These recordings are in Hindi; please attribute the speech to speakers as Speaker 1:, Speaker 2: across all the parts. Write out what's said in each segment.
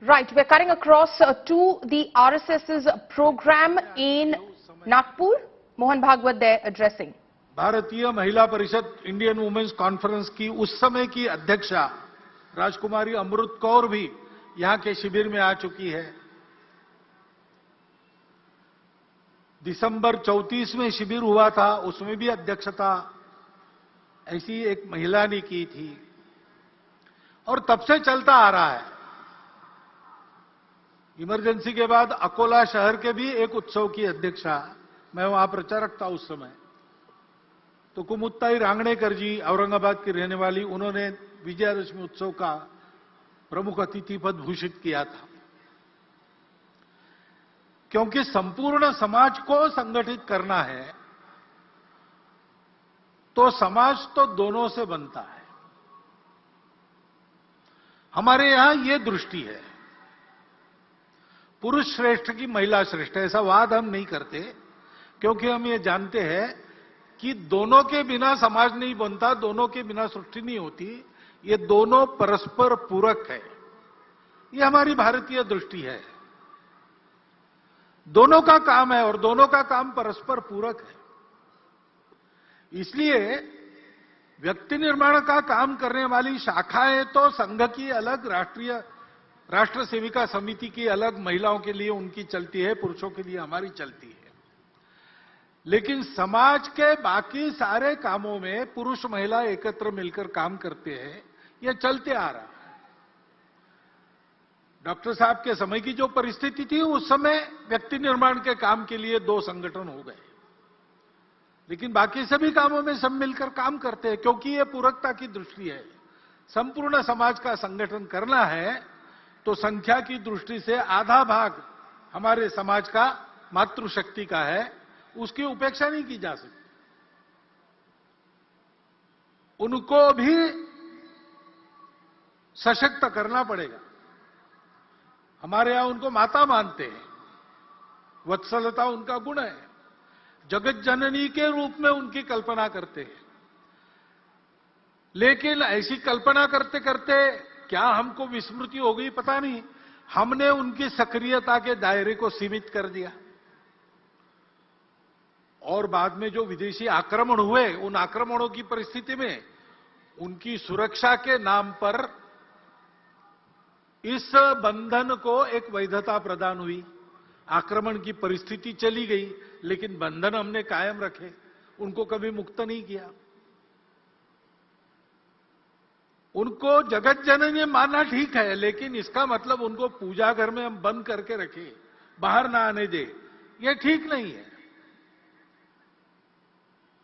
Speaker 1: Right, we're cutting across to the RSS's program in Nagpur. Mohan Bhagwat there addressing.
Speaker 2: भारतीय महिला परिषद इंडियन वुमेन्स कॉन्फ्रेंस की उस समय की अध्यक्षा राजकुमारी अमृत कौर भी यहां के शिविर में आ चुकी है। दिसंबर 34 में शिविर हुआ था, उसमें भी अध्यक्षता ऐसी एक महिला ने की थी और तब से चलता आ रहा है। इमरजेंसी के बाद अकोला शहर के भी एक उत्सव की अध्यक्षा, मैं वहां प्रचारक था उस समय, तो कुमुत्ताई रांगणेकर जी औरंगाबाद की रहने वाली, उन्होंने विजयादशमी उत्सव का प्रमुख अतिथि पद भूषित किया था। क्योंकि संपूर्ण समाज को संगठित करना है तो समाज तो दोनों से बनता है। हमारे यहां यह दृष्टि है, पुरुष श्रेष्ठ की महिला श्रेष्ठ, ऐसा वाद हम नहीं करते, क्योंकि हम ये जानते हैं कि दोनों के बिना समाज नहीं बनता, दोनों के बिना सृष्टि नहीं होती, ये दोनों परस्पर पूरक है। ये हमारी भारतीय दृष्टि है, दोनों का काम है और दोनों का काम परस्पर पूरक है। इसलिए व्यक्ति निर्माण का काम करने वाली शाखाएं तो संघ की अलग, राष्ट्र सेविका समिति की अलग, महिलाओं के लिए उनकी चलती है, पुरुषों के लिए हमारी चलती है। लेकिन समाज के बाकी सारे कामों में पुरुष महिला एकत्र मिलकर काम करते हैं, यह चलते आ रहा है। डॉक्टर साहब के समय की जो परिस्थिति थी, उस समय व्यक्ति निर्माण के काम के लिए 2 संगठन हो गए, लेकिन बाकी सभी कामों में सब मिलकर काम करते हैं, क्योंकि यह पूरकता की दृष्टि है। संपूर्ण समाज का संगठन करना है तो संख्या की दृष्टि से आधा भाग हमारे समाज का मातृशक्ति का है, उसकी उपेक्षा नहीं की जा सकती। उनको भी सशक्त करना पड़ेगा। हमारे यहां उनको माता मानते हैं, वत्सलता उनका गुण है, जगत जननी के रूप में उनकी कल्पना करते हैं। लेकिन ऐसी कल्पना करते करते क्या हमको विस्मृति हो गई पता नहीं, हमने उनकी सक्रियता के दायरे को सीमित कर दिया और बाद में जो विदेशी आक्रमण हुए, उन आक्रमणों की परिस्थिति में उनकी सुरक्षा के नाम पर इस बंधन को एक वैधता प्रदान हुई। आक्रमण की परिस्थिति चली गई, लेकिन बंधन हमने कायम रखे, उनको कभी मुक्त नहीं किया। उनको जगत जननी मानना ठीक है, लेकिन इसका मतलब उनको पूजा घर में हम बंद करके रखें, बाहर ना आने दे, यह ठीक नहीं है।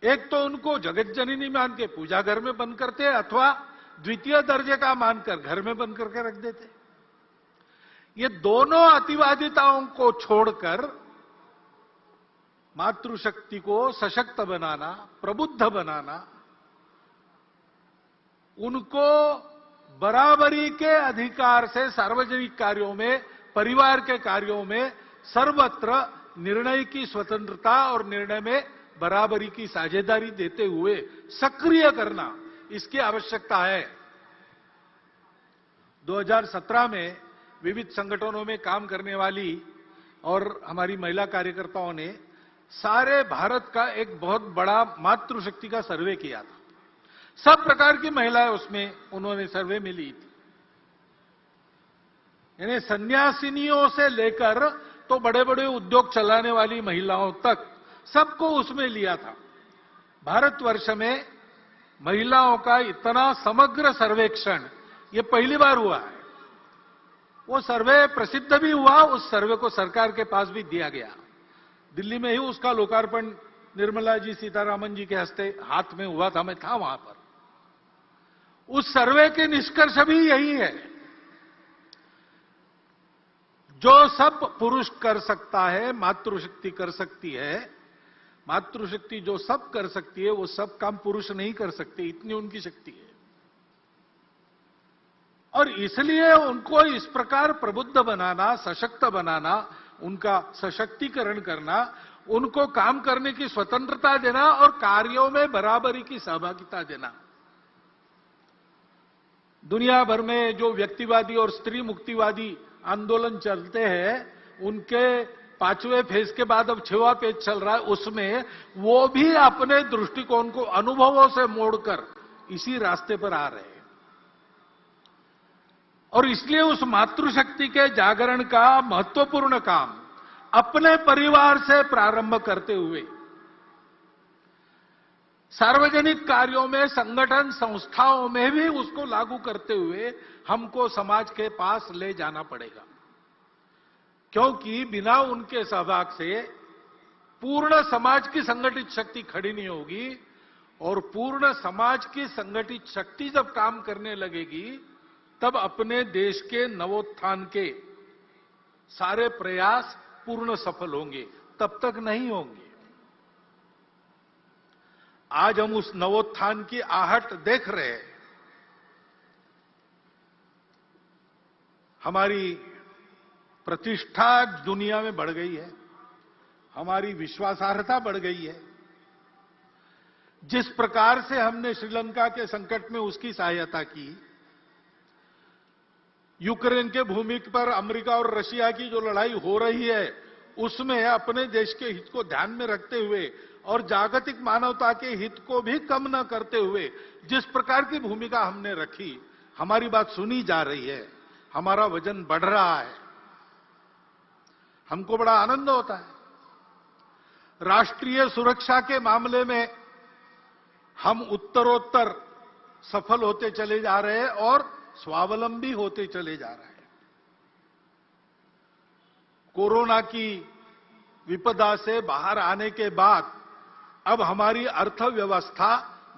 Speaker 2: एक तो उनको जगत जननी मान के पूजा घर में बंद करते, अथवा द्वितीय दर्जे का मानकर घर में बंद करके रख देते। ये दोनों अतिवादिताओं को छोड़कर मातृशक्ति को सशक्त बनाना, प्रबुद्ध बनाना, उनको बराबरी के अधिकार से सार्वजनिक कार्यों में, परिवार के कार्यों में सर्वत्र निर्णय की स्वतंत्रता और निर्णय में बराबरी की साझेदारी देते हुए सक्रिय करना, इसकी आवश्यकता है। 2017 में विविध संगठनों में काम करने वाली और हमारी महिला कार्यकर्ताओं ने सारे भारत का एक बहुत बड़ा मातृशक्ति का सर्वे किया था। सब प्रकार की महिलाएं उसमें उन्होंने सर्वे में ली थी, यानी सन्यासिनियों से लेकर तो बड़े बड़े उद्योग चलाने वाली महिलाओं तक सबको उसमें लिया था। भारतवर्ष में महिलाओं का इतना समग्र सर्वेक्षण ये पहली बार हुआ है। वो सर्वे प्रसिद्ध भी हुआ, उस सर्वे को सरकार के पास भी दिया गया। दिल्ली में ही उसका लोकार्पण निर्मला जी सीतारामन जी के हस्ते हाथ में हुआ था, मैं था वहां पर। उस सर्वे के निष्कर्ष भी यही है, जो सब पुरुष कर सकता है मातृशक्ति कर सकती है। मातृशक्ति जो सब कर सकती है, वो सब काम पुरुष नहीं कर सकते, इतनी उनकी शक्ति है। और इसलिए उनको इस प्रकार प्रबुद्ध बनाना, सशक्त बनाना, उनका सशक्तिकरण करना, उनको काम करने की स्वतंत्रता देना और कार्यों में बराबरी की सहभागिता देना। दुनिया भर में जो व्यक्तिवादी और स्त्री मुक्तिवादी आंदोलन चलते हैं, उनके 5वें फेज के बाद अब 6वां फेज चल रहा है, उसमें वो भी अपने दृष्टिकोण को अनुभवों से मोड़कर इसी रास्ते पर आ रहे हैं। और इसलिए उस मातृशक्ति के जागरण का महत्वपूर्ण काम अपने परिवार से प्रारंभ करते हुए सार्वजनिक कार्यों में, संगठन संस्थाओं में भी उसको लागू करते हुए हमको समाज के पास ले जाना पड़ेगा, क्योंकि बिना उनके सहभाग से पूर्ण समाज की संगठित शक्ति खड़ी नहीं होगी। और पूर्ण समाज की संगठित शक्ति जब काम करने लगेगी, तब अपने देश के नवोत्थान के सारे प्रयास पूर्ण सफल होंगे, तब तक नहीं होंगे। आज हम उस नवोत्थान की आहट देख रहे हैं। हमारी प्रतिष्ठा दुनिया में बढ़ गई है, हमारी विश्वासार्हता बढ़ गई है। जिस प्रकार से हमने श्रीलंका के संकट में उसकी सहायता की, यूक्रेन के भूमि पर अमेरिका और रशिया की जो लड़ाई हो रही है, उसमें अपने देश के हित को ध्यान में रखते हुए और जागतिक मानवता के हित को भी कम न करते हुए जिस प्रकार की भूमिका हमने रखी, हमारी बात सुनी जा रही है, हमारा वजन बढ़ रहा है, हमको बड़ा आनंद होता है। राष्ट्रीय सुरक्षा के मामले में हम उत्तरोत्तर सफल होते चले जा रहे हैं और स्वावलंबी होते चले जा रहे हैं। कोरोना की विपदा से बाहर आने के बाद अब हमारी अर्थव्यवस्था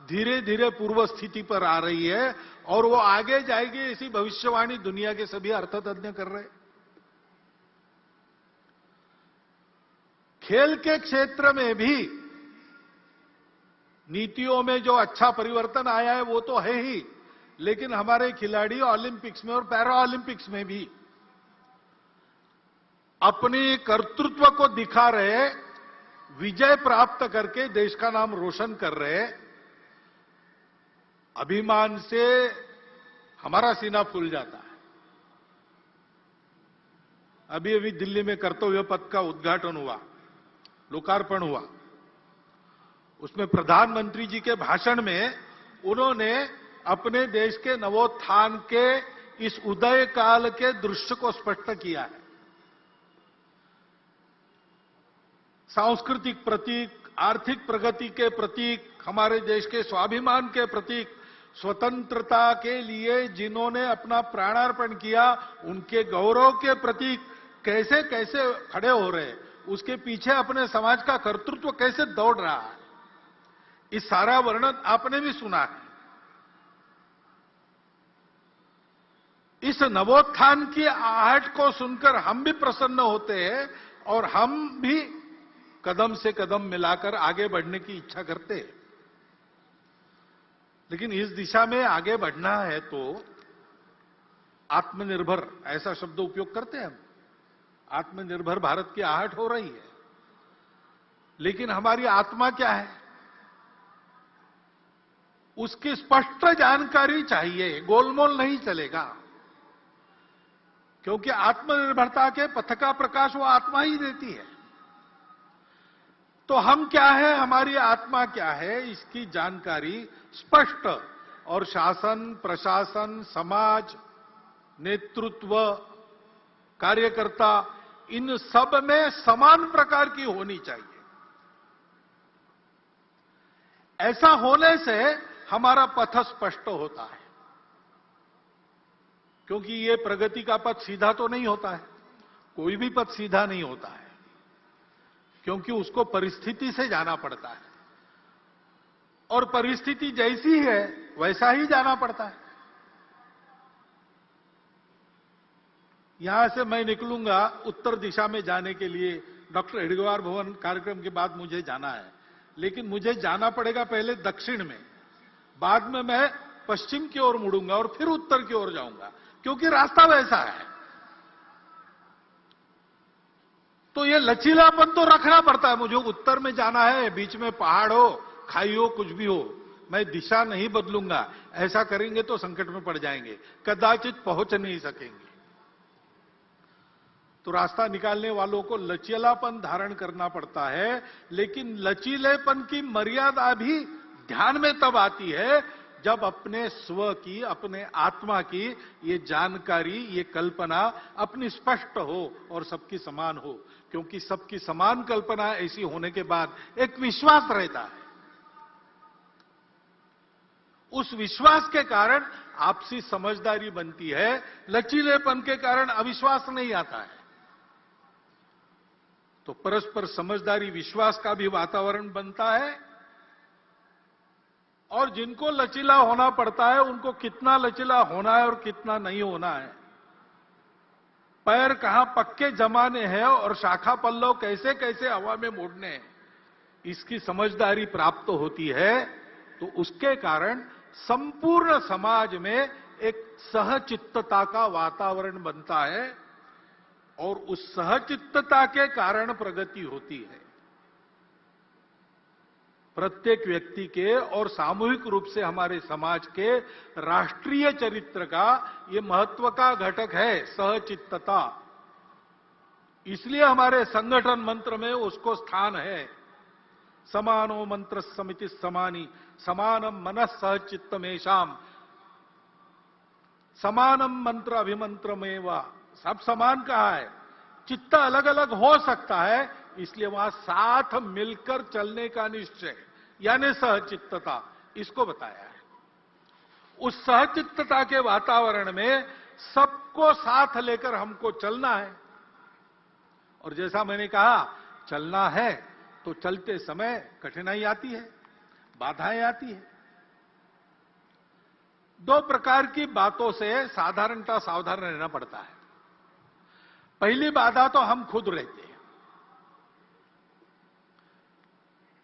Speaker 2: धीरे धीरे पूर्व स्थिति पर आ रही है और वो आगे जाएगी, ऐसी भविष्यवाणी दुनिया के सभी अर्थतज्ञ कर रहे हैं। खेल के क्षेत्र में भी नीतियों में जो अच्छा परिवर्तन आया है वो तो है ही, लेकिन हमारे खिलाड़ी ओलंपिक्स में और पैरा ओलंपिक्स में भी अपनी कर्तृत्व को दिखा रहे, विजय प्राप्त करके देश का नाम रोशन कर रहे। अभिमान से हमारा सीना फूल जाता है। अभी अभी दिल्ली में कर्तव्य पथ का उद्घाटन हुआ, लोकार्पण हुआ। उसमें प्रधानमंत्री जी के भाषण में उन्होंने अपने देश के नवोत्थान के इस उदय काल के दृश्य को स्पष्ट किया है। सांस्कृतिक प्रतीक, आर्थिक प्रगति के प्रतीक, हमारे देश के स्वाभिमान के प्रतीक, स्वतंत्रता के लिए जिन्होंने अपना प्राणार्पण किया, उनके गौरव के प्रतीक कैसे कैसे खड़े हो रहे, उसके पीछे अपने समाज का कर्तृत्व कैसे दौड़ रहा है, इस सारा वर्णन आपने भी सुना है। इस नवोत्थान की आहट को सुनकर हम भी प्रसन्न होते हैं और हम भी कदम से कदम मिलाकर आगे बढ़ने की इच्छा करते हैं। लेकिन इस दिशा में आगे बढ़ना है तो आत्मनिर्भर, ऐसा शब्द उपयोग करते हैं हम। आत्मनिर्भर भारत की आहट हो रही है, लेकिन हमारी आत्मा क्या है उसकी स्पष्ट जानकारी चाहिए, गोलमोल नहीं चलेगा। क्योंकि आत्मनिर्भरता के पथ का प्रकाश वो आत्मा ही देती है। तो हम क्या है, हमारी आत्मा क्या है, इसकी जानकारी स्पष्ट, और शासन, प्रशासन, समाज, नेतृत्व, कार्यकर्ता, इन सब में समान प्रकार की होनी चाहिए। ऐसा होने से हमारा पथ स्पष्ट होता है, क्योंकि ये प्रगति का पथ सीधा तो नहीं होता है, कोई भी पथ सीधा नहीं होता है, क्योंकि उसको परिस्थिति से जाना पड़ता है और परिस्थिति जैसी है वैसा ही जाना पड़ता है। यहां से मैं निकलूंगा उत्तर दिशा में जाने के लिए, डॉक्टर हेडगेवार भवन कार्यक्रम के बाद मुझे जाना है, लेकिन मुझे जाना पड़ेगा पहले दक्षिण में, बाद में मैं पश्चिम की ओर मुड़ूंगा और फिर उत्तर की ओर जाऊंगा, क्योंकि रास्ता वैसा है। तो ये लचीलापन तो रखना पड़ता है। मुझे उत्तर में जाना है, बीच में पहाड़ हो, खाई हो, कुछ भी हो, मैं दिशा नहीं बदलूंगा। ऐसा करेंगे तो संकट में पड़ जाएंगे, कदाचित पहुंच नहीं सकेंगे। तो रास्ता निकालने वालों को लचीलापन धारण करना पड़ता है, लेकिन लचीलेपन की मर्यादा भी ध्यान में तब आती है जब अपने स्व की, अपने आत्मा की ये जानकारी, ये कल्पना अपनी स्पष्ट हो और सबकी समान हो। क्योंकि सबकी समान कल्पना ऐसी होने के बाद एक विश्वास रहता है। उस विश्वास के कारण आपसी समझदारी बनती है, लचीलेपन के कारण अविश्वास नहीं आता है। तो परस्पर समझदारी, विश्वास का भी वातावरण बनता है। और जिनको लचीला होना पड़ता है उनको कितना लचीला होना है और कितना नहीं होना है, पैर कहां पक्के जमाने हैं और शाखा पल्लव कैसे कैसे हवा में मोड़ने हैं, इसकी समझदारी प्राप्त होती है। तो उसके कारण संपूर्ण समाज में एक सहचित्तता का वातावरण बनता है और उस सहचित्तता के कारण प्रगति होती है। प्रत्येक व्यक्ति के और सामूहिक रूप से हमारे समाज के राष्ट्रीय चरित्र का ये महत्व का घटक है, सहचित्तता। इसलिए हमारे संगठन मंत्र में उसको स्थान है। समानो मंत्र समिति समानी, समानम मनः सहचित्तमेशाम, समानम मंत्र अभिमंत्रमेवा। सब समान कहा है, चित्त अलग अलग हो सकता है, इसलिए वहां साथ मिलकर चलने का निश्चय यानी सहचित्तता, इसको बताया है। उस सहचित्तता के वातावरण में सबको साथ लेकर हमको चलना है। और जैसा मैंने कहा, चलना है तो चलते समय कठिनाई आती है, बाधाएं आती है। दो प्रकार की बातों से साधारणतः सावधान रहना पड़ता है। पहली बाधा तो हम खुद रहते हैं।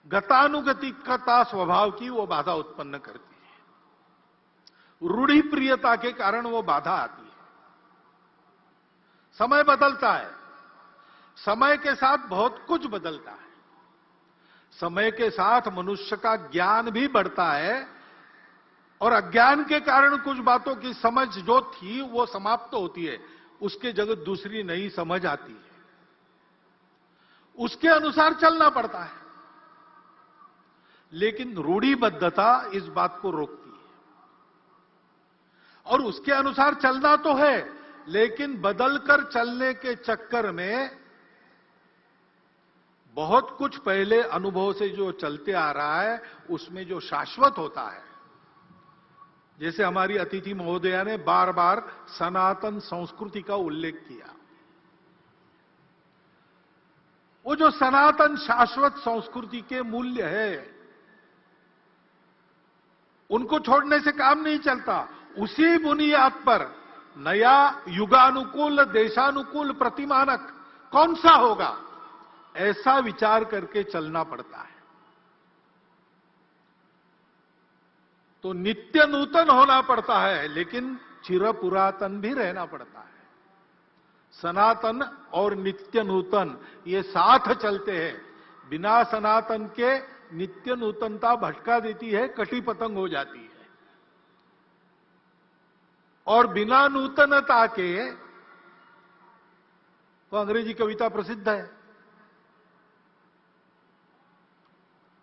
Speaker 2: गतानुगतिकता स्वभाव की वो बाधा उत्पन्न करती है। रूढ़ि प्रियता के कारण वो बाधा आती है। समय बदलता है, समय के साथ बहुत कुछ बदलता है। समय के साथ मनुष्य का ज्ञान भी बढ़ता है और अज्ञान के कारण कुछ बातों की समझ जो थी वो समाप्त होती है, उसके जगह दूसरी नई समझ आती है। उसके अनुसार चलना पड़ता है। लेकिन रूढ़िबद्धता इस बात को रोकती है। और उसके अनुसार चलना तो है, लेकिन बदलकर चलने के चक्कर में बहुत कुछ पहले अनुभव से जो चलते आ रहा है उसमें जो शाश्वत होता है, जैसे हमारी अतिथि महोदया ने बार बार सनातन संस्कृति का उल्लेख किया, वो जो सनातन शाश्वत संस्कृति के मूल्य है उनको छोड़ने से काम नहीं चलता। उसी बुनियाद पर नया युगानुकूल, देशानुकूल प्रतिमानक कौन सा होगा, ऐसा विचार करके चलना पड़ता है। तो नित्य नूतन होना पड़ता है, लेकिन चिर पुरातन भी रहना पड़ता है। सनातन और नित्य नूतन ये साथ चलते हैं। बिना सनातन के नित्य नूतनता भटका देती है, कटी पतंग हो जाती है। और बिना नूतनता के, तो अंग्रेजी कविता प्रसिद्ध है,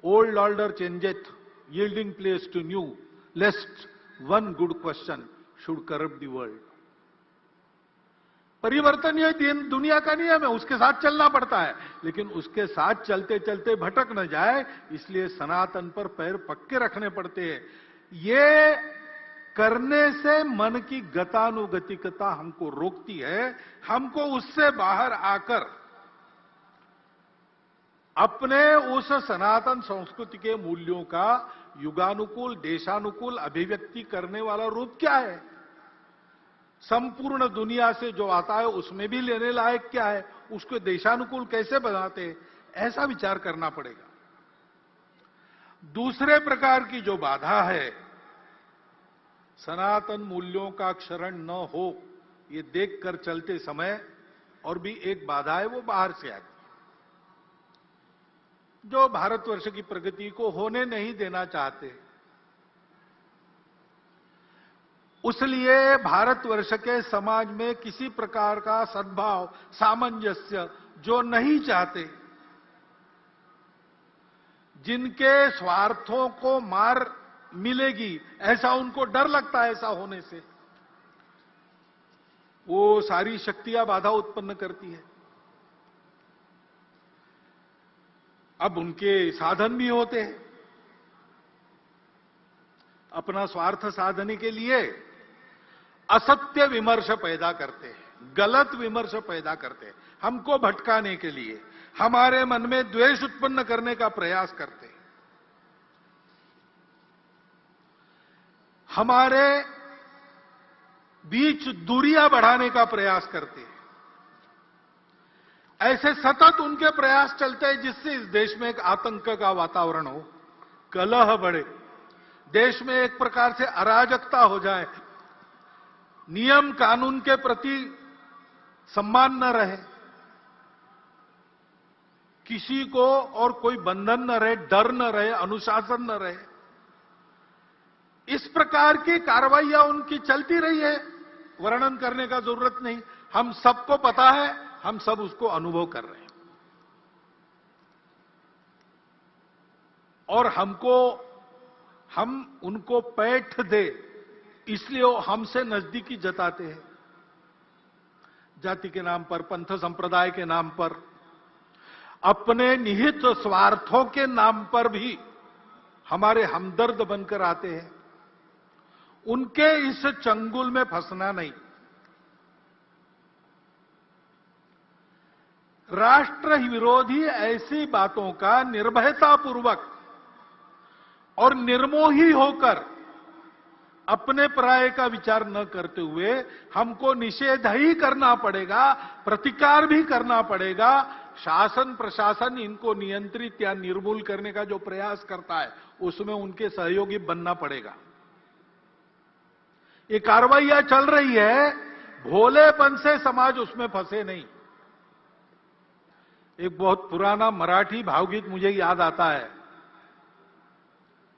Speaker 2: old order changeth, yielding place to new, lest one good question should corrupt the world. परिवर्तन ये दुनिया का नियम है, उसके साथ चलना पड़ता है, लेकिन उसके साथ चलते चलते भटक न जाए, इसलिए सनातन पर पैर पक्के रखने पड़ते हैं। ये करने से मन की गतानुगतिकता हमको रोकती है। हमको उससे बाहर आकर अपने उस सनातन संस्कृति के मूल्यों का युगानुकूल, देशानुकूल अभिव्यक्ति करने वाला रूप क्या है, संपूर्ण दुनिया से जो आता है उसमें भी लेने लायक क्या है, उसको देशानुकूल कैसे बनाते हैं, ऐसा विचार करना पड़ेगा। दूसरे प्रकार की जो बाधा है, सनातन मूल्यों का क्षरण न हो, ये देखकर चलते समय और भी एक बाधा है, वो बाहर से आती है, जो भारतवर्ष की प्रगति को होने नहीं देना चाहते। उसलिए भारतवर्ष के समाज में किसी प्रकार का सद्भाव, सामंजस्य जो नहीं चाहते, जिनके स्वार्थों को मार मिलेगी ऐसा उनको डर लगता है, ऐसा होने से वो सारी शक्तियां बाधा उत्पन्न करती है। अब उनके साधन भी होते हैं, अपना स्वार्थ साधने के लिए असत्य विमर्श पैदा करते हैं, गलत विमर्श पैदा करते हैं, हमको भटकाने के लिए, हमारे मन में द्वेष उत्पन्न करने का प्रयास करते हैं, हमारे बीच दूरियां बढ़ाने का प्रयास करते हैं। ऐसे सतत उनके प्रयास चलते हैं जिससे इस देश में एक आतंक का वातावरण हो, कलह बढ़े, देश में एक प्रकार से अराजकता हो जाए, नियम कानून के प्रति सम्मान न रहे, किसी को और कोई बंधन न रहे, डर न रहे, अनुशासन न रहे। इस प्रकार की कार्रवाइयां उनकी चलती रही है, वर्णन करने का जरूरत नहीं, हम सबको पता है, हम सब उसको अनुभव कर रहे हैं। और हम उनको पैठ दे इसलिए वो हमसे नजदीकी जताते हैं, जाति के नाम पर, पंथ संप्रदाय के नाम पर, अपने निहित स्वार्थों के नाम पर भी हमारे हमदर्द बनकर आते हैं। उनके इस चंगुल में फंसना नहीं। राष्ट्र विरोधी ऐसी बातों का निर्भयतापूर्वक और निर्मोही होकर अपने पराये का विचार न करते हुए हमको निषेध ही करना पड़ेगा, प्रतिकार भी करना पड़ेगा। शासन प्रशासन इनको नियंत्रित या निर्मूल करने का जो प्रयास करता है उसमें उनके सहयोगी बनना पड़ेगा। ये कार्रवाइयां चल रही है, भोलेपन से समाज उसमें फंसे नहीं। एक बहुत पुराना मराठी भावगीत मुझे याद आता है,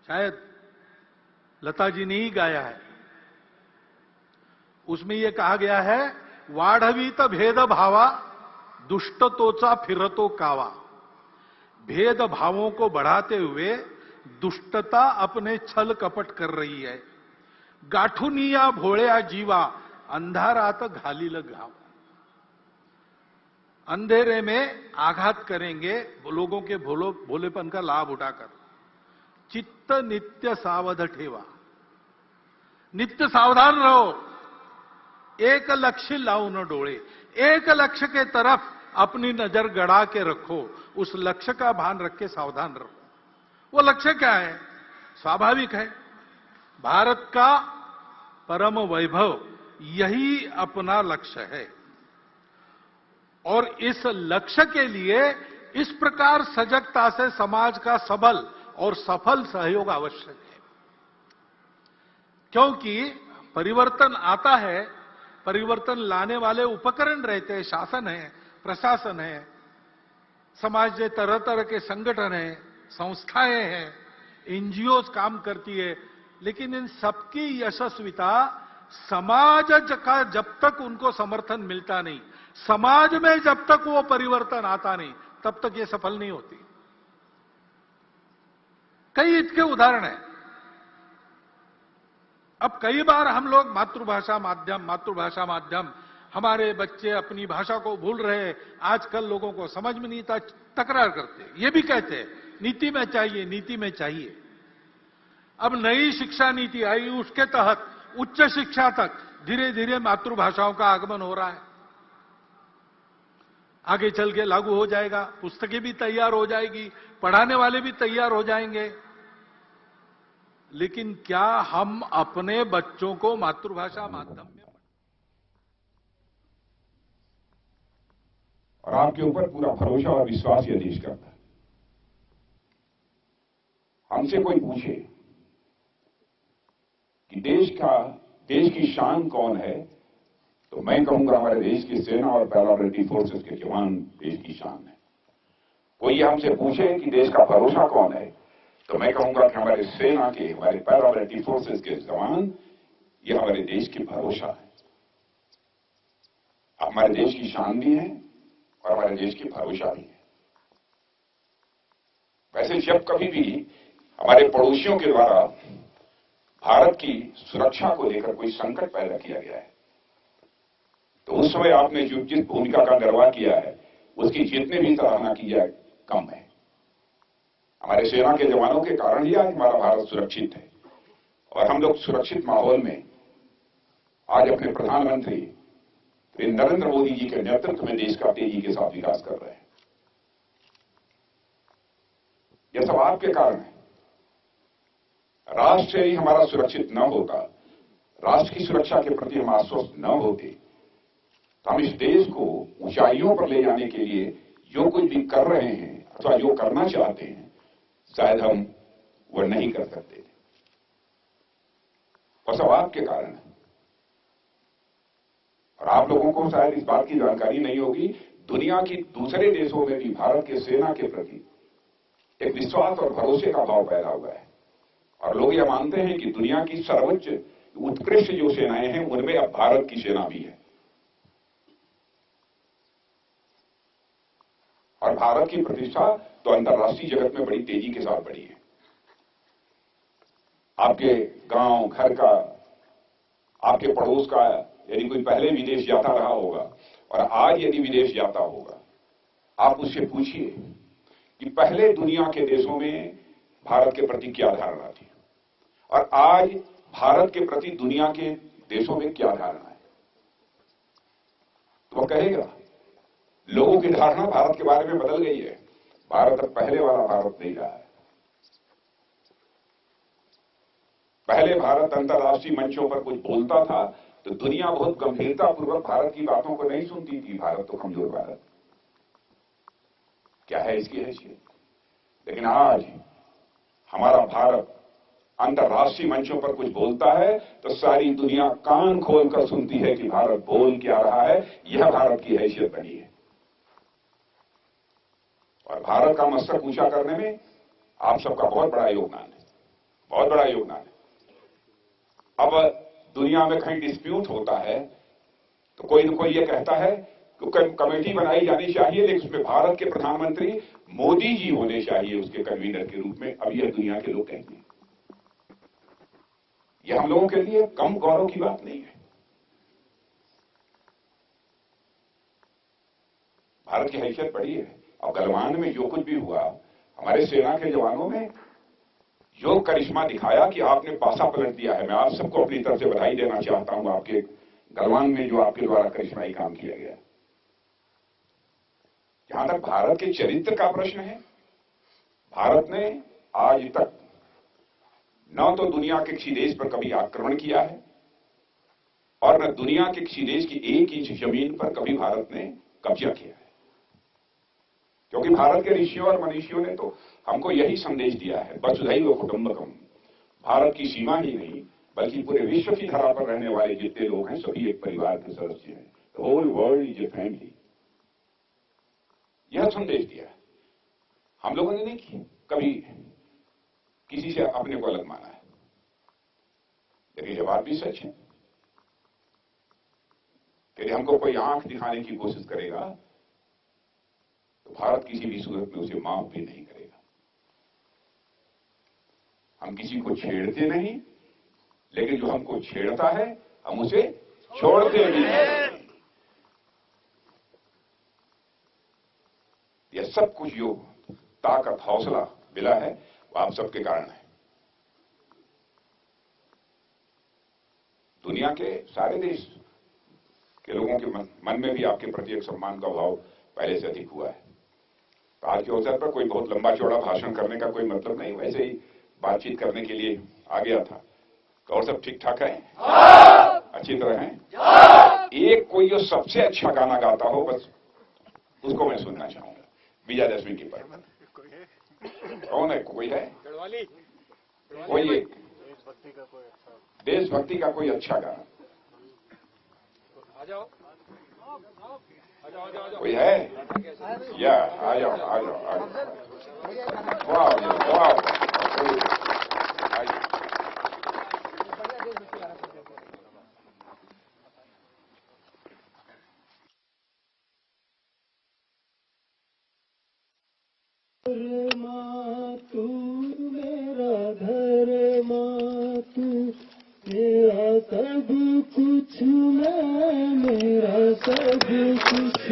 Speaker 2: शायद लता जी ने ही गाया है। उसमें यह कहा गया है, वाढवीत भेदभावा दुष्टतोचा फिरतो कावा। भेदभावों को बढ़ाते हुए दुष्टता अपने छल कपट कर रही है। गाठुनिया भोळ्या जीवा अंधारात घालील घाव। अंधेरे में आघात करेंगे लोगों के भोलेपन का लाभ उठाकर। चित्त नित्य सावध ठेवा, नित्य सावधान रहो, एक लक्ष्य लाओ न डोळे, एक लक्ष्य के तरफ अपनी नजर गड़ा के रखो, उस लक्ष्य का भान रख के सावधान रहो। वो लक्ष्य क्या है? स्वाभाविक है, भारत का परम वैभव यही अपना लक्ष्य है। और इस लक्ष्य के लिए इस प्रकार सजगता से समाज का सबल और सफल सहयोग आवश्यक है। क्योंकि परिवर्तन आता है, परिवर्तन लाने वाले उपकरण रहते हैं, शासन है, प्रशासन है, समाज में तरह तरह के संगठन है, संस्थाएं हैं, एनजीओ काम करती है, लेकिन इन सबकी यशस्विता समाज का जब तक उनको समर्थन मिलता नहीं, समाज में जब तक वो परिवर्तन आता नहीं, तब तक ये सफल नहीं होती। कई इसके उदाहरण हैं। अब कई बार हम लोग मातृभाषा माध्यम, हमारे बच्चे अपनी भाषा को भूल रहे, आजकल लोगों को समझ में नहीं था, तकरार करते, ये भी कहते हैं नीति में चाहिए, नीति में चाहिए। अब नई शिक्षा नीति आई, उसके तहत उच्च शिक्षा तक धीरे धीरे मातृभाषाओं का आगमन हो रहा है। आगे चल के लागू हो जाएगा, पुस्तकें भी तैयार हो जाएगी, पढ़ाने वाले भी तैयार हो जाएंगे। लेकिन क्या हम अपने बच्चों को मातृभाषा माध्यम में,
Speaker 3: और आपके ऊपर पूरा भरोसा और विश्वास यह देश करता है। हमसे कोई पूछे कि देश की शान कौन है, तो मैं कहूंगा हमारे देश की सेना और पैरामिलिट्री फोर्सेस के जवान देश की शान है। कोई हमसे पूछे कि देश का भरोसा कौन है, तो मैं कहूंगा कि हमारे सेना के, हमारे पैरामिलिट्री फोर्सेस के जवान ये हमारे देश की भरोसा है, हमारे देश की शान भी है और हमारे देश की भरोसा भी है। वैसे जब कभी भी हमारे पड़ोसियों के द्वारा भारत की सुरक्षा को लेकर कोई संकट पैदा किया गया है, तो उस समय आपने जो जिस भूमिका का निर्वाह किया है उसकी जितने भी सराहना की जाए कम है। हमारे सेना के जवानों के कारण ही आज हमारा भारत सुरक्षित है और हम लोग सुरक्षित माहौल में आज अपने प्रधानमंत्री नरेंद्र मोदी जी के नेतृत्व में देश का तेजी के साथ विकास कर रहे हैं। यह सब आपके कारण है। राष्ट्र ही हमारा सुरक्षित न होता, राष्ट्र की सुरक्षा के प्रति हम आश्वस्त न होते, तो हम इस देश को ऊंचाइयों पर ले जाने के लिए जो कुछ भी कर रहे हैं अथवा जो करना चाहते हैं शायद हम वह नहीं कर सकते थे। और सब आपके कारण है। और आप लोगों को शायद इस बात की जानकारी नहीं होगी, दुनिया की दूसरे देशों में भी भारत के सेना के प्रति एक विश्वास और भरोसे का भाव पैदा हुआ है और लोग यह मानते हैं कि दुनिया की सर्वोच्च उत्कृष्ट जो सेनाएं हैं उनमें अब भारत की सेना भी है और भारत की प्रतिष्ठा तो अंतर्राष्ट्रीय जगत में बड़ी तेजी के साथ बढ़ी है। आपके गांव घर का, आपके पड़ोस का यदि कोई पहले विदेश जाता रहा होगा और आज यदि विदेश जाता होगा, आप उससे पूछिए कि पहले दुनिया के देशों में भारत के प्रति क्या धारणा थी और आज भारत के प्रति दुनिया के देशों में क्या धारणा है, तो वह कहेगा लोगों की धारणा भारत के बारे में बदल गई है। भारत अब पहले वाला भारत नहीं रहा है। पहले भारत अंतर्राष्ट्रीय मंचों पर कुछ बोलता था तो दुनिया बहुत गंभीरतापूर्वक भारत की बातों को नहीं सुनती थी। भारत तो कमजोर भारत, क्या है इसकी हैसियत। लेकिन आज हमारा भारत अंतर्राष्ट्रीय मंचों पर कुछ बोलता है तो सारी दुनिया कान खोलकर सुनती है कि भारत बोल क्या रहा है। यह भारत की हैसियत बनी है और भारत का मस्तक ऊंचा करने में आप सबका बहुत बड़ा योगदान है, बहुत बड़ा योगदान है। अब दुनिया में कहीं डिस्प्यूट होता है तो कोई न कोई ये कहता है कि कमेटी बनाई जानी चाहिए लेकिन उसमें भारत के प्रधानमंत्री मोदी जी होने चाहिए उसके कन्वीनर के रूप में। अब यह दुनिया के लोग कहते हैं। यह हम लोगों के लिए कम गौरव की बात नहीं है। भारत की हैसियत बड़ी है। और गलवान में जो कुछ भी हुआ, हमारे सेना के जवानों ने जो करिश्मा दिखाया कि आपने पासा पलट दिया है, मैं आप सबको अपनी तरफ से बधाई देना चाहता हूं। आपके गलवान में जो आपके द्वारा करिश्माई काम किया गया। जहां तक भारत के चरित्र का प्रश्न है, भारत ने आज तक न तो दुनिया के किसी देश पर कभी आक्रमण किया है और न दुनिया के किसी देश की एक इंच जमीन पर कभी भारत ने कब्जा किया है। क्योंकि भारत के ऋषियों और मनीषियों ने तो हमको यही संदेश दिया है, वसुधैव कुटुंबकम। भारत की सीमा ही नहीं बल्कि पूरे विश्व की धरा पर रहने वाले जितने लोग हैं सभी एक परिवार के सदस्य हैं। The whole world is a family, यह संदेश दिया है। हम लोगों ने नहीं कभी किसी से अपने को अलग माना है, लेकिन ये बात भी सच है कि हमको कोई आंख दिखाने की कोशिश करेगा तो भारत किसी भी सूरत में उसे माफ भी नहीं करेगा। हम किसी को छेड़ते नहीं, लेकिन जो हमको छेड़ता है हम उसे छोड़ते भी नहीं। यह सब कुछ जो ताकत हौसला मिला है वो आप सबके कारण है। दुनिया के सारे देश के लोगों के मन में भी आपके प्रति एक सम्मान का भाव पहले से अधिक हुआ है। तो आज के अवसर पर कोई बहुत लंबा चौड़ा भाषण करने का कोई मतलब नहीं, वैसे ही बातचीत करने के लिए आ गया था। तो और सब ठीक ठाक है, अच्छी तरह है। एक कोई जो सबसे अच्छा गाना गाता हो बस उसको मैं सुनना चाहूंगा विजयादशमी की पर्व। कौन है? कोई है? कोई एक देशभक्ति का कोई अच्छा गाना कोई है? या आ जाओ आ जाओ आ जाओ। वाह वाह।
Speaker 4: सब कुछ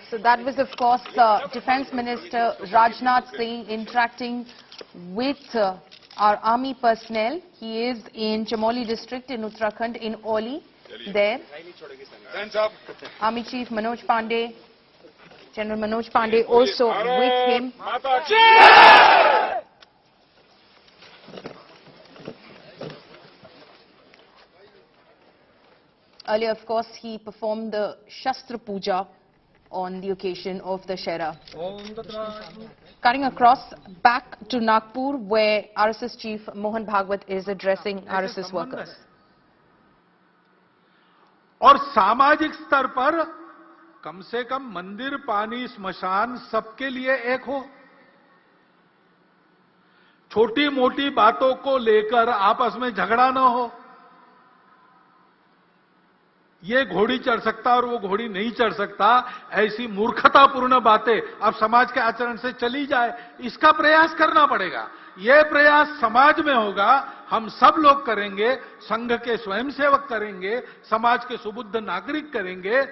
Speaker 1: So that was, of course, Defence Minister Rajnath Singh interacting with our army personnel. He is in Chamoli district in Uttarakhand, in Oli. There, Army Chief Manoj Pandey, General Manoj Pandey also with him. Earlier, of course, he performed the Shastra Puja on the occasion of the Shera. Cutting across back to Nagpur, where RSS Chief Mohan Bhagwat is addressing RSS workers.
Speaker 2: और सामाजिक स्तर पर कम से कम मंदिर, पानी, स्मशान सबके लिए एक हो। छोटी मोटी बातों को लेकर आपस में झगड़ा न हो। ये घोड़ी चढ़ सकता और वो घोड़ी नहीं चढ़ सकता, ऐसी मूर्खतापूर्ण बातें अब समाज के आचरण से चली जाए, इसका प्रयास करना पड़ेगा। ये प्रयास समाज में होगा, हम सब लोग करेंगे, संघ के स्वयंसेवक करेंगे, समाज के सुबुद्ध नागरिक करेंगे,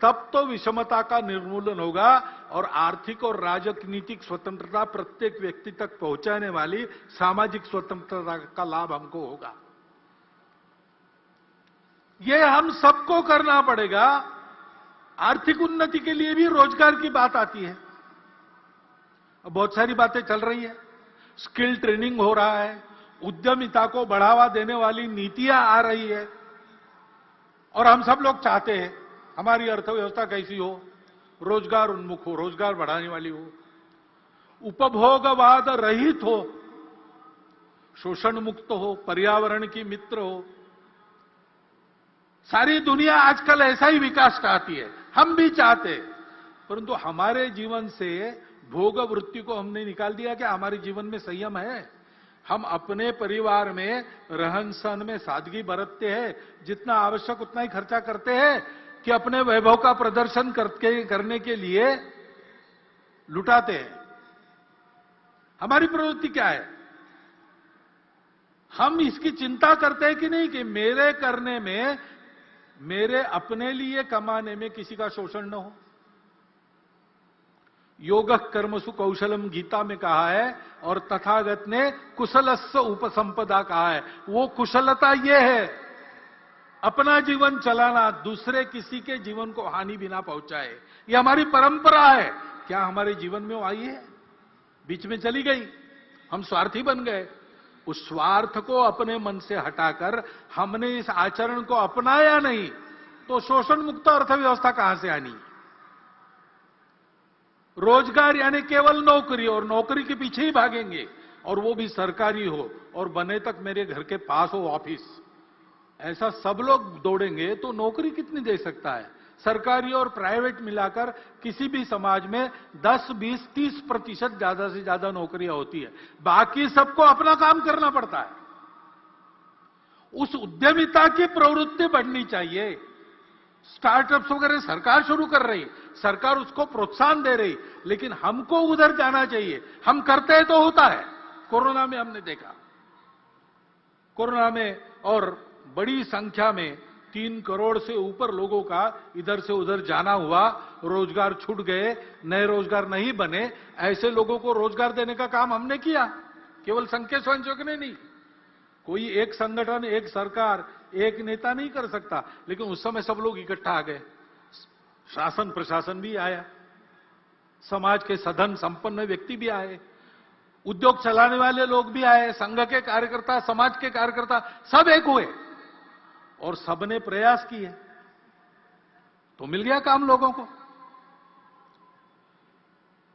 Speaker 2: तब तो विषमता का निर्मूलन होगा और आर्थिक और राजनीतिक स्वतंत्रता प्रत्येक व्यक्ति तक पहुंचाने वाली सामाजिक स्वतंत्रता का लाभ हमको होगा। ये हम सबको करना पड़ेगा। आर्थिक उन्नति के लिए भी रोजगार की बात आती है। बहुत सारी बातें चल रही है, स्किल ट्रेनिंग हो रहा है, उद्यमिता को बढ़ावा देने वाली नीतियां आ रही है और हम सब लोग चाहते हैं हमारी अर्थव्यवस्था कैसी हो, रोजगार उन्मुख हो, रोजगार बढ़ाने वाली हो, उपभोगवाद रहित हो, शोषण मुक्त हो, पर्यावरण की मित्र हो। सारी दुनिया आजकल ऐसा ही विकास चाहती है, हम भी चाहते हैं, परंतु हमारे जीवन से भोग वृत्ति को हमने निकाल दिया कि हमारे जीवन में संयम है। हम अपने परिवार में रहन सहन में सादगी बरतते हैं, जितना आवश्यक उतना ही खर्चा करते हैं कि अपने वैभव का प्रदर्शन करने के लिए लुटाते हैं। हमारी प्रवृत्ति क्या है? हम इसकी चिंता करते हैं कि नहीं कि मेरे करने में, मेरे अपने लिए कमाने में किसी का शोषण न हो। योग कर्मसु कौशलम गीता में कहा है और तथागत ने कुशलस्स उपसंपदा कहा है। वो कुशलता ये है, अपना जीवन चलाना, दूसरे किसी के जीवन को हानि बिना पहुंचाए। ये हमारी परंपरा है। क्या हमारे जीवन में वो आई है? बीच में चली गई, हम स्वार्थी बन गए। उस स्वार्थ को अपने मन से हटाकर हमने इस आचरण को अपनाया नहीं, तो शोषण मुक्त अर्थव्यवस्था कहां से आनी? रोजगार यानी केवल नौकरी, और नौकरी के पीछे ही भागेंगे, और वो भी सरकारी हो और बने तक मेरे घर के पास हो ऑफिस, ऐसा सब लोग दौड़ेंगे तो नौकरी कितनी दे सकता है? सरकारी और प्राइवेट मिलाकर किसी भी समाज में 10, 20, 30% ज्यादा से ज्यादा नौकरियां होती है, बाकी सबको अपना काम करना पड़ता है। उस उद्यमिता की प्रवृत्ति बढ़नी चाहिए। स्टार्टअप्स वगैरह सरकार शुरू कर रही, सरकार उसको प्रोत्साहन दे रही, लेकिन हमको उधर जाना चाहिए। हम करते हैं तो होता है। कोरोना में हमने देखा, कोरोना में और बड़ी संख्या में 3 करोड़ से ऊपर लोगों का इधर से उधर जाना हुआ, रोजगार छूट गए, नए रोजगार नहीं बने। ऐसे लोगों को रोजगार देने का काम हमने किया, केवल संघ के स्वयंसेवक ने नहीं। कोई एक संगठन, एक सरकार, एक नेता नहीं कर सकता, लेकिन उस समय सब लोग इकट्ठा आ गए। शासन प्रशासन भी आया, समाज के सधन संपन्न व्यक्ति भी आए, उद्योग चलाने वाले लोग भी आए, संघ के कार्यकर्ता, समाज के कार्यकर्ता, सब एक हुए और सबने प्रयास किए, तो मिल गया काम लोगों को।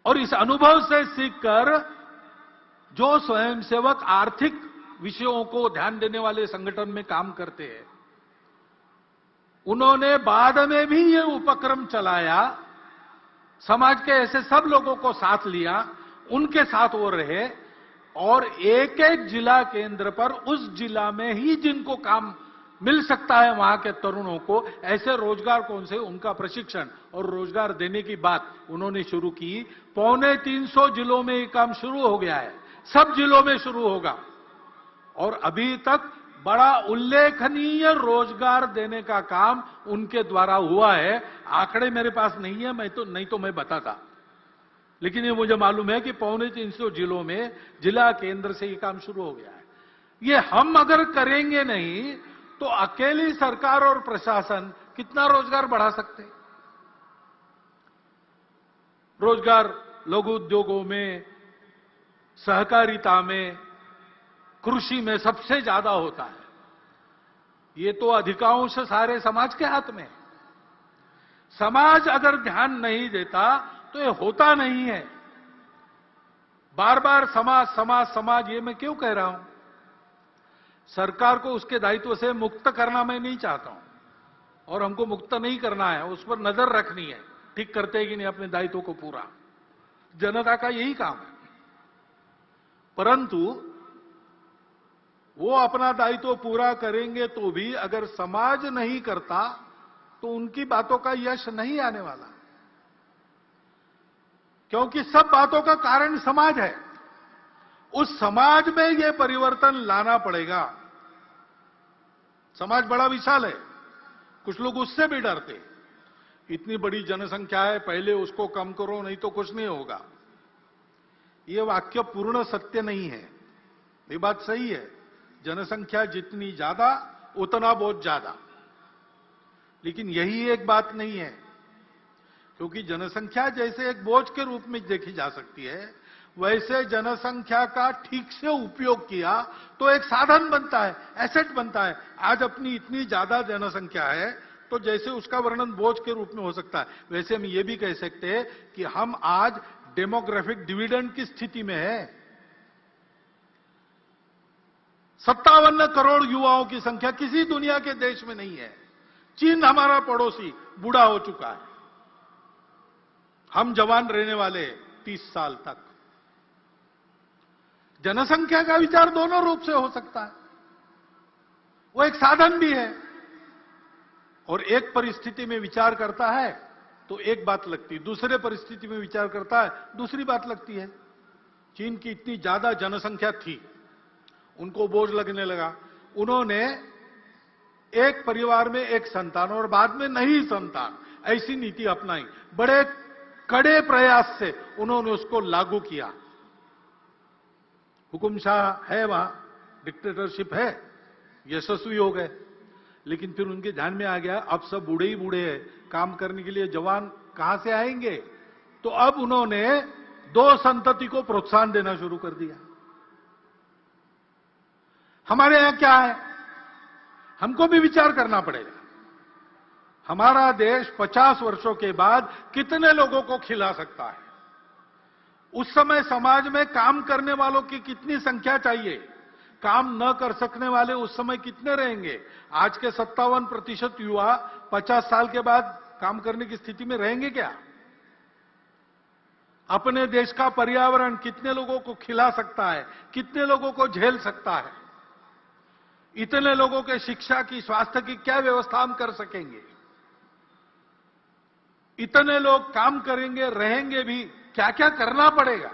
Speaker 2: और इस अनुभव से सीखकर जो स्वयंसेवक आर्थिक विषयों को ध्यान देने वाले संगठन में काम करते हैं, उन्होंने बाद में भी ये उपक्रम चलाया, समाज के ऐसे सब लोगों को साथ लिया, उनके साथ वो रहे, और एक एक जिला केंद्र पर उस जिला में ही जिनको काम मिल सकता है वहां के तरुणों को ऐसे रोजगार कौन से, उनका प्रशिक्षण और रोजगार देने की बात उन्होंने शुरू की। 350 जिलों में ये काम शुरू हो गया है, सब जिलों में शुरू होगा, और अभी तक बड़ा उल्लेखनीय रोजगार देने का काम उनके द्वारा हुआ है। आंकड़े मेरे पास नहीं है, नहीं तो मैं बताता, लेकिन ये मुझे मालूम है कि 350 जिलों में जिला केंद्र से ये काम शुरू हो गया है। ये हम अगर करेंगे नहीं तो अकेली सरकार और प्रशासन कितना रोजगार बढ़ा सकते? रोजगार लघु उद्योगों में, सहकारिता में, कृषि में सबसे ज्यादा होता है। ये तो अधिकांश सारे समाज के हाथ में। समाज अगर ध्यान नहीं देता तो ये होता नहीं है। बार बार समाज समाज समाज, ये मैं क्यों कह रहा हूं? सरकार को उसके दायित्व से मुक्त करना मैं नहीं चाहता हूं, और हमको मुक्त नहीं करना है, उस पर नजर रखनी है, ठीक करते हैं कि नहीं अपने दायित्व को पूरा। जनता का यही काम है। परंतु वो अपना दायित्व पूरा करेंगे तो भी अगर समाज नहीं करता तो उनकी बातों का यश नहीं आने वाला, क्योंकि सब बातों का कारण समाज है। उस समाज में यह परिवर्तन लाना पड़ेगा। समाज बड़ा विशाल है, कुछ लोग उससे भी डरते, इतनी बड़ी जनसंख्या है, पहले उसको कम करो नहीं तो कुछ नहीं होगा। यह वाक्य पूर्ण सत्य नहीं है। ये बात सही है, जनसंख्या जितनी ज्यादा उतना बहुत ज्यादा, लेकिन यही एक बात नहीं है, क्योंकि जनसंख्या जैसे एक बोझ के रूप में देखी जा सकती है, वैसे जनसंख्या का ठीक से उपयोग किया तो एक साधन बनता है, एसेट बनता है। आज अपनी इतनी ज्यादा जनसंख्या है तो जैसे उसका वर्णन बोझ के रूप में हो सकता है, वैसे हम ये भी कह सकते हैं कि हम आज डेमोग्राफिक डिविडेंड की स्थिति में है। 57 करोड़ युवाओं की संख्या किसी दुनिया के देश में नहीं है। चीन हमारा पड़ोसी बूढ़ा हो चुका है, हम जवान रहने वाले 30 साल तक। जनसंख्या का विचार दोनों रूप से हो सकता है, वो एक साधन भी है, और एक परिस्थिति में विचार करता है तो एक बात लगती है, दूसरे परिस्थिति में विचार करता है दूसरी बात लगती है। चीन की इतनी ज्यादा जनसंख्या थी, उनको बोझ लगने लगा, उन्होंने एक परिवार में एक संतान और बाद में नहीं संतान, ऐसी नीति अपनाई। बड़े कड़े प्रयास से उन्होंने उसको लागू किया। हुकुमशाह है वहां, डिक्टेटरशिप है, यशस्वी हो गए, लेकिन फिर उनके ध्यान में आ गया अब सब बूढ़े ही बूढ़े हैं, काम करने के लिए जवान कहां से आएंगे? तो अब उन्होंने 2 संतति को प्रोत्साहन देना शुरू कर दिया। हमारे यहां क्या है, हमको भी विचार करना पड़ेगा। हमारा देश 50 वर्षों के बाद कितने लोगों को खिला सकता है? उस समय समाज में काम करने वालों की कितनी संख्या चाहिए? काम न कर सकने वाले उस समय कितने रहेंगे? आज के 57% युवा 50 साल के बाद काम करने की स्थिति में रहेंगे क्या? अपने देश का पर्यावरण कितने लोगों को खिला सकता है? कितने लोगों को झेल सकता है? इतने लोगों के शिक्षा की, स्वास्थ्य की क्या व्यवस्था हम कर सकेंगे? इतने लोग काम करेंगे, रहेंगे भी, क्या क्या करना पड़ेगा?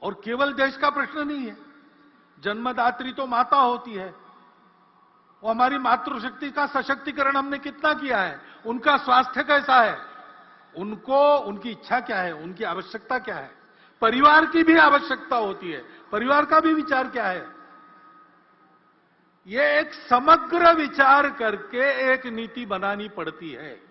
Speaker 2: और केवल देश का प्रश्न नहीं है। जन्मदात्री तो माता होती है। वो हमारी मातृशक्ति का सशक्तिकरण हमने कितना किया है? उनका स्वास्थ्य कैसा है? उनको, उनकी इच्छा क्या है? उनकी आवश्यकता क्या है? परिवार की भी आवश्यकता होती है। परिवार का भी विचार क्या है? ये एक समग्र विचार करके एक नीति बनानी पड़ती है।